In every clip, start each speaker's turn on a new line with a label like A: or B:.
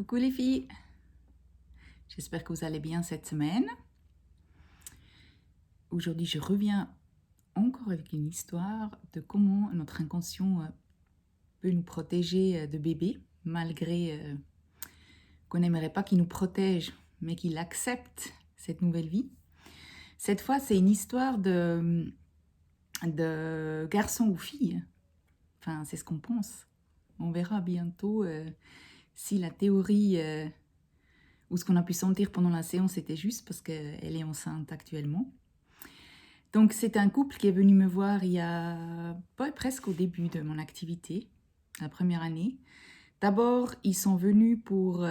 A: Coucou les filles, j'espère que vous allez bien cette semaine. Aujourd'hui, je reviens encore avec une histoire de comment notre inconscient peut nous protéger de bébé, malgré qu'on n'aimerait pas qu'il nous protège, mais qu'il accepte cette nouvelle vie. Cette fois, c'est une histoire de garçon ou fille. Enfin, c'est ce qu'on pense. On verra bientôt si la théorie ou ce qu'on a pu sentir pendant la séance était juste, parce qu'elle est enceinte actuellement. Donc c'est un couple qui est venu me voir il y a presque au début de mon activité, la première année. D'abord, ils sont venus pour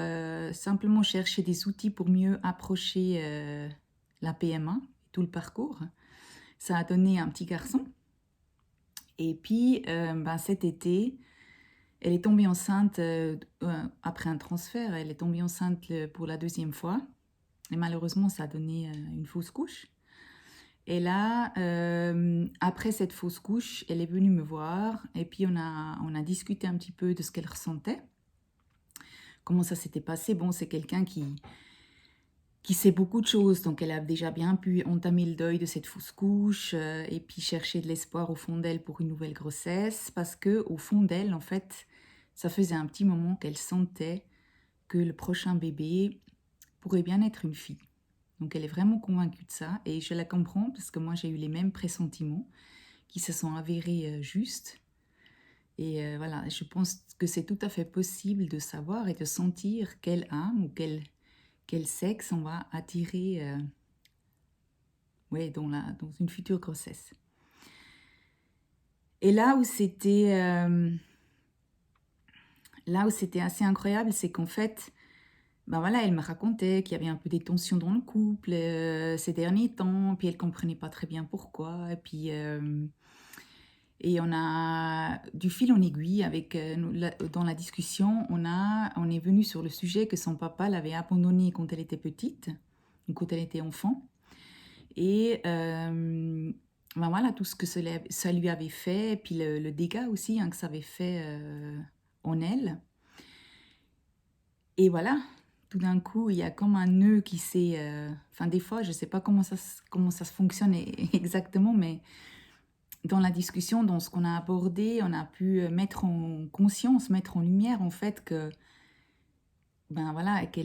A: simplement chercher des outils pour mieux approcher la PMA, tout le parcours. Ça a donné un petit garçon. Et puis, cet été, elle est tombée enceinte après un transfert. Elle est tombée enceinte pour la deuxième fois. Et malheureusement, ça a donné une fausse couche. Et là, après cette fausse couche, elle est venue me voir et puis on a discuté un petit peu de ce qu'elle ressentait, comment ça s'était passé. Bon, c'est quelqu'un qui sait beaucoup de choses, donc elle a déjà bien pu entamer le deuil de cette fausse couche et puis chercher de l'espoir au fond d'elle pour une nouvelle grossesse, parce que au fond d'elle, en fait, ça faisait un petit moment qu'elle sentait que le prochain bébé pourrait bien être une fille. Donc elle est vraiment convaincue de ça et je la comprends parce que moi j'ai eu les mêmes pressentiments qui se sont avérés justes. Et voilà, je pense que c'est tout à fait possible de savoir et de sentir quelle âme ou quel sexe on va attirer dans une future grossesse. Et là où c'était assez incroyable, c'est qu'en fait, elle me racontait qu'il y avait un peu des tensions dans le couple ces derniers temps, puis elle comprenait pas très bien pourquoi. Et on a, du fil en aiguille, dans la discussion, on est venu sur le sujet que son papa l'avait abandonnée quand elle était petite, ou quand elle était enfant. Et tout ce que ça lui avait fait, et puis le dégât aussi que ça avait fait en elle. Et voilà, tout d'un coup, il y a comme un nœud qui s'est... des fois, je ne sais pas comment ça se fonctionne exactement, mais dans la discussion, dans ce qu'on a abordé, on a pu mettre en conscience, mettre en lumière, en fait, qu'elle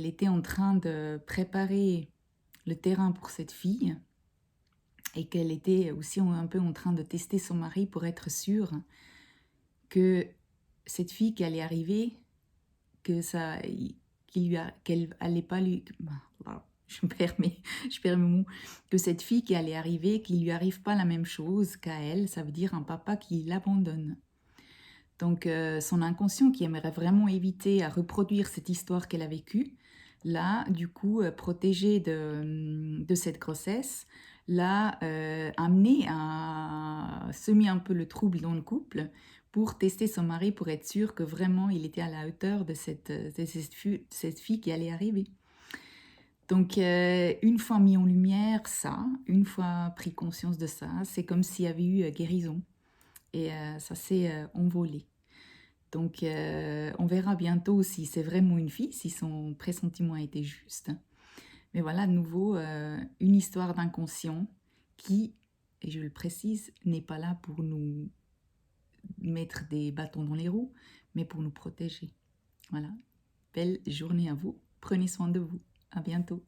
A: était en train de préparer le terrain pour cette fille et qu'elle était aussi un peu en train de tester son mari pour être sûre que cette fille qui allait arriver, qu'elle allait pas lui... Je perds mes mots. Que cette fille qui allait arriver, qu'il lui arrive pas la même chose qu'à elle, ça veut dire un papa qui l'abandonne. Donc son inconscient qui aimerait vraiment éviter à reproduire cette histoire qu'elle a vécue, là, du coup, protégée de cette grossesse, l'a amené à semer un peu le trouble dans le couple pour tester son mari, pour être sûr que vraiment il était à la hauteur de cette fille qui allait arriver. Donc, une fois mis en lumière ça, une fois pris conscience de ça, c'est comme s'il y avait eu guérison. Et ça s'est envolé. Donc, on verra bientôt si c'est vraiment une fille, si son pressentiment a été juste. Mais voilà, de nouveau, une histoire d'inconscient qui, et je le précise, n'est pas là pour nous mettre des bâtons dans les roues, mais pour nous protéger. Voilà. Belle journée à vous. Prenez soin de vous. À bientôt.